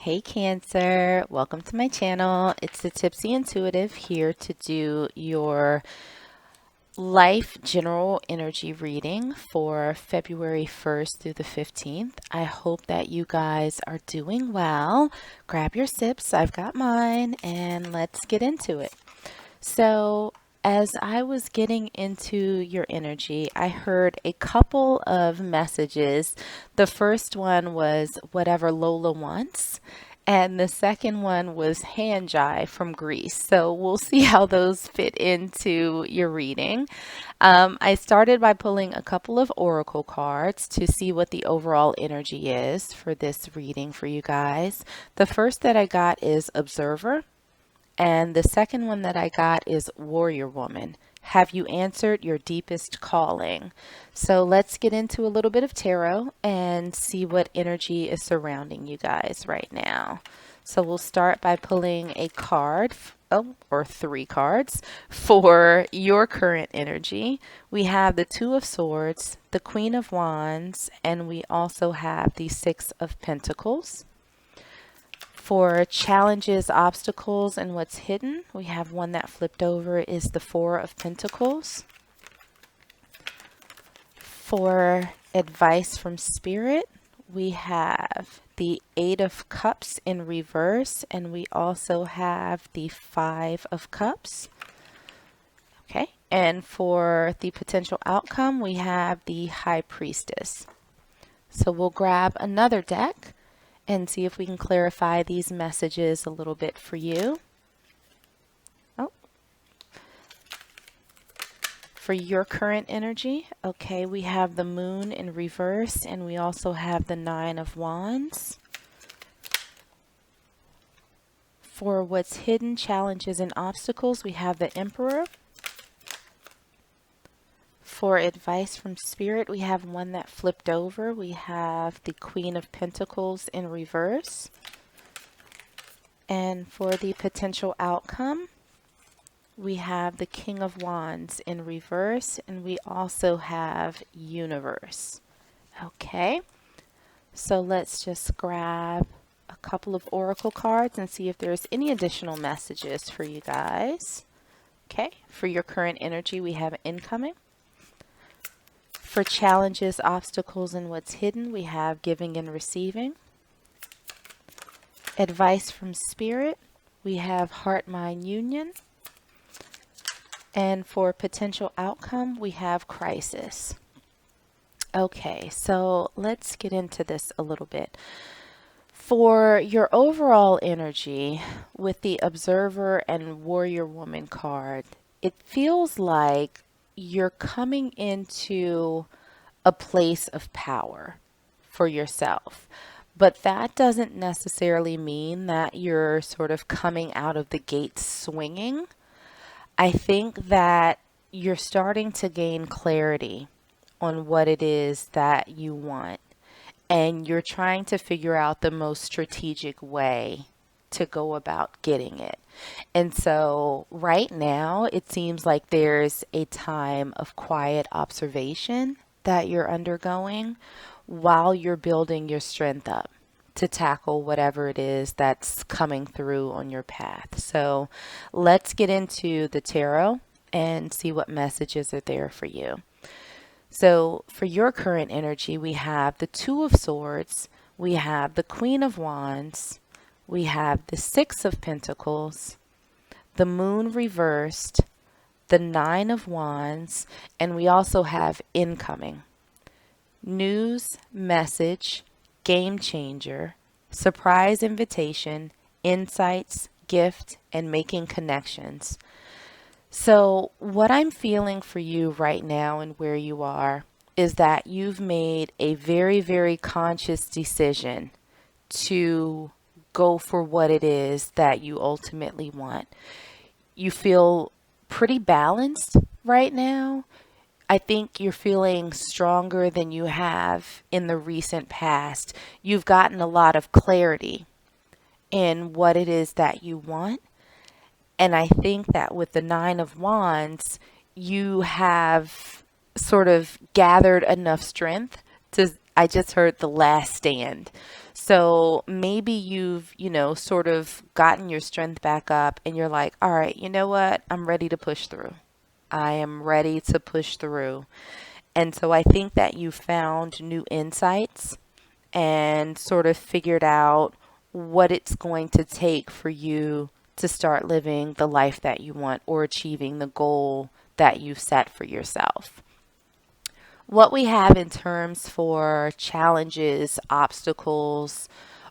Hey Cancer, welcome to my channel. It's the Tipsy Intuitive here to do your life general energy reading for February 1st through the 15th. I hope that you guys are doing well. Grab your sips, I've got mine, and let's get into it. So, as I was getting into your energy, I heard a couple of messages. The first one was whatever Lola wants, and the second one was hand jive from Greece. So we'll see how those fit into your reading. I started by pulling a couple of oracle cards to see what the overall energy is for this reading for you guys. The first that I got is Observer. And the second one that I got is Warrior Woman. Have you answered your deepest calling? So let's get into a little bit of tarot and see what energy is surrounding you guys right now. So we'll start by pulling a card, or three cards, for your current energy. We have the Two of Swords, the Queen of Wands, and we also have the Six of Pentacles. For challenges, obstacles, and what's hidden, we have one that flipped over is the Four of Pentacles. For advice from Spirit, we have the Eight of Cups in reverse, and we also have the Five of Cups. Okay, and for the potential outcome, we have the High Priestess. So we'll grab another deck and see if we can clarify these messages a little bit for you. For your current energy, okay, we have the Moon in reverse, and we also have the Nine of Wands. For what's hidden, challenges, and obstacles, we have the Emperor. For advice from Spirit, we have one that flipped over. We have the Queen of Pentacles in reverse. And for the potential outcome, we have the King of Wands in reverse, and we also have Universe. Okay, so let's just grab a couple of oracle cards and see if there's any additional messages for you guys. Okay, for your current energy, we have incoming. For challenges, obstacles, and what's hidden, we have giving and receiving. Advice from Spirit, we have heart-mind union. And for potential outcome, we have crisis. Okay, so let's get into this a little bit. For your overall energy with the Observer and Warrior Woman card, it feels like you're coming into a place of power for yourself. But that doesn't necessarily mean that you're sort of coming out of the gate swinging. I think that you're starting to gain clarity on what it is that you want. And you're trying to figure out the most strategic way to go about getting it. And so right now, it seems like there's a time of quiet observation that you're undergoing while you're building your strength up to tackle whatever it is that's coming through on your path. So let's get into the tarot and see what messages are there for you. So for your current energy, we have the Two of Swords, we have the Queen of Wands, we have the Six of Pentacles, the Moon reversed, the Nine of Wands, and we also have incoming. News, message, game changer, surprise invitation, insights, gift, and making connections. So what I'm feeling for you right now and where you are is that you've made a very, very conscious decision to go for what it is that you ultimately want. You feel pretty balanced right now. I think you're feeling stronger than you have in the recent past. You've gotten a lot of clarity in what it is that you want. And I think that with the Nine of Wands, you have sort of gathered enough strength to, I just heard the last stand. So maybe you've, sort of gotten your strength back up and you're like, all right, you know what? I'm ready to push through. I am ready to push through. And so I think that you found new insights and sort of figured out what it's going to take for you to start living the life that you want or achieving the goal that you've set for yourself. What we have in terms for challenges, obstacles,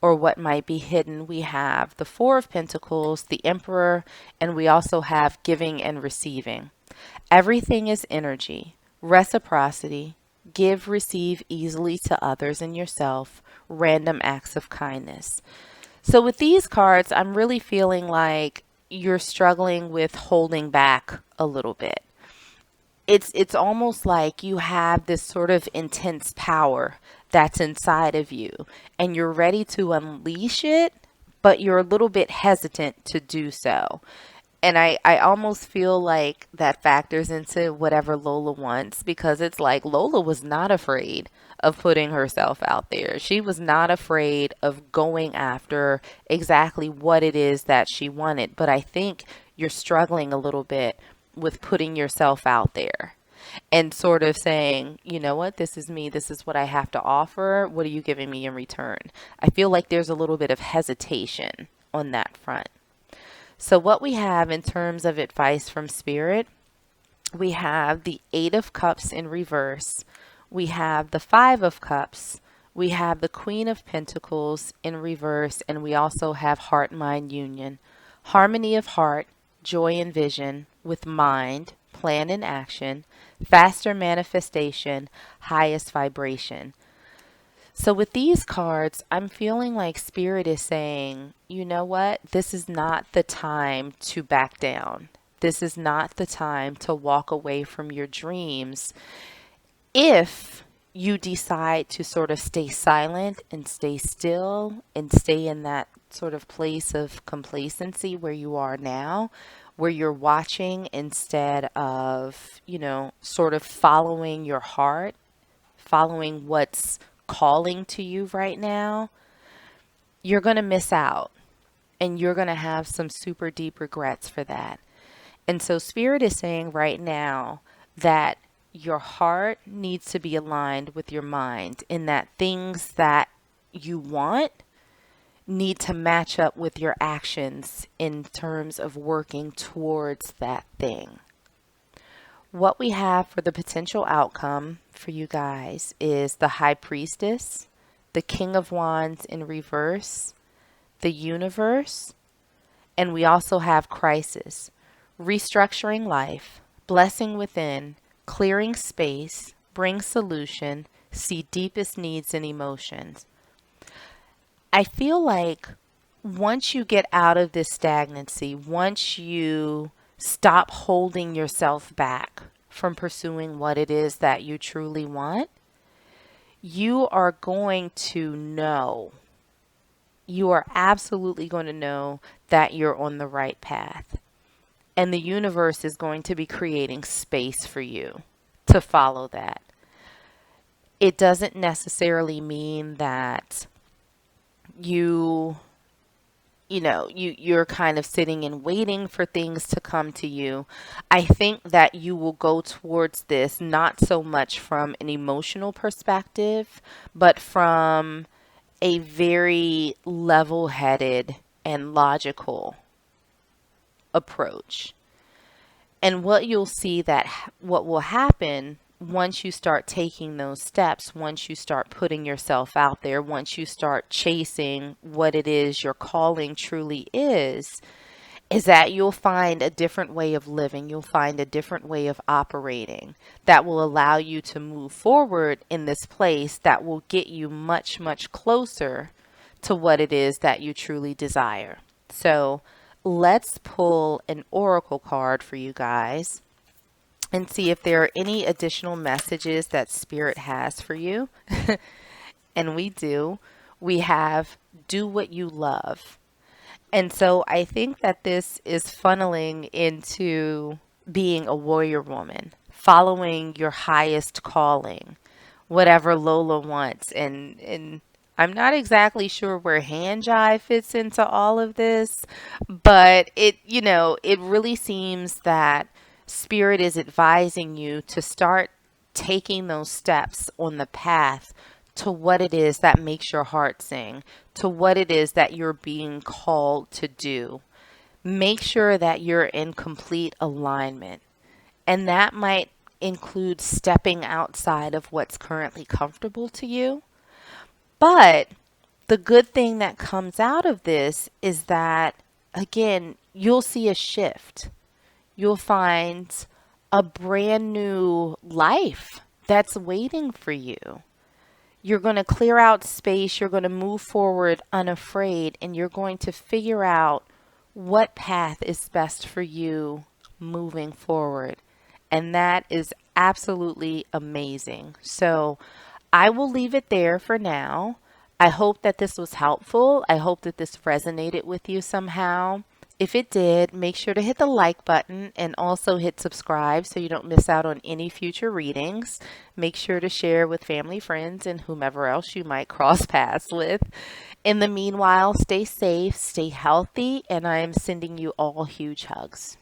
or what might be hidden, we have the Four of Pentacles, the Emperor, and we also have giving and receiving. Everything is energy, reciprocity, give, receive easily to others and yourself, random acts of kindness. So with these cards, I'm really feeling like you're struggling with holding back a little bit. It's almost like you have this sort of intense power that's inside of you and you're ready to unleash it, but you're a little bit hesitant to do so. And I almost feel like that factors into whatever Lola wants, because it's like Lola was not afraid of putting herself out there. She was not afraid of going after exactly what it is that she wanted. But I think you're struggling a little bit with putting yourself out there and sort of saying, you know what, this is me. This is what I have to offer. What are you giving me in return? I feel like there's a little bit of hesitation on that front. So what we have in terms of advice from Spirit, we have the Eight of Cups in reverse. We have the Five of Cups. We have the Queen of Pentacles in reverse. And we also have Heart-Mind Union. Harmony of heart, joy and vision with mind, plan and action, faster manifestation, highest vibration. So with these cards, I'm feeling like Spirit is saying, you know what? This is not the time to back down. This is not the time to walk away from your dreams. If you decide to sort of stay silent and stay still and stay in that sort of place of complacency where you are now, where you're watching instead of, sort of following your heart, following what's calling to you right now, you're going to miss out and you're going to have some super deep regrets for that. And so Spirit is saying right now that your heart needs to be aligned with your mind, in that things that you want need to match up with your actions in terms of working towards that thing. What we have for the potential outcome for you guys is the High Priestess, the King of Wands in reverse, the Universe, and we also have Crisis, restructuring life, blessing within, clearing space, bring solution, see deepest needs and emotions. I feel like once you get out of this stagnancy, once you stop holding yourself back from pursuing what it is that you truly want, you are going to know, you are absolutely going to know that you're on the right path. And the universe is going to be creating space for you to follow that. It doesn't necessarily mean that you're kind of sitting and waiting for things to come to you. I think that you will go towards this not so much from an emotional perspective, but from a very level-headed and logical approach. And what you'll see that what will happen once you start taking those steps, once you start putting yourself out there, once you start chasing what it is your calling truly is that you'll find a different way of living. You'll find a different way of operating that will allow you to move forward in this place that will get you much, much closer to what it is that you truly desire. So let's pull an oracle card for you guys and see if there are any additional messages that Spirit has for you. And we do. We have do what you love. And so I think that this is funneling into being a warrior woman, following your highest calling, whatever Lola wants. And I'm not exactly sure where hand jive fits into all of this, but it really seems that Spirit is advising you to start taking those steps on the path to what it is that makes your heart sing, to what it is that you're being called to do. Make sure that you're in complete alignment. And that might include stepping outside of what's currently comfortable to you. But the good thing that comes out of this is that, again, you'll see a shift. You'll find a brand new life that's waiting for you. You're going to clear out space. You're going to move forward unafraid, and you're going to figure out what path is best for you moving forward. And that is absolutely amazing. So I will leave it there for now. I hope that this was helpful. I hope that this resonated with you somehow. If it did, make sure to hit the like button and also hit subscribe so you don't miss out on any future readings. Make sure to share with family, friends, and whomever else you might cross paths with. In the meanwhile, stay safe, stay healthy, and I am sending you all huge hugs.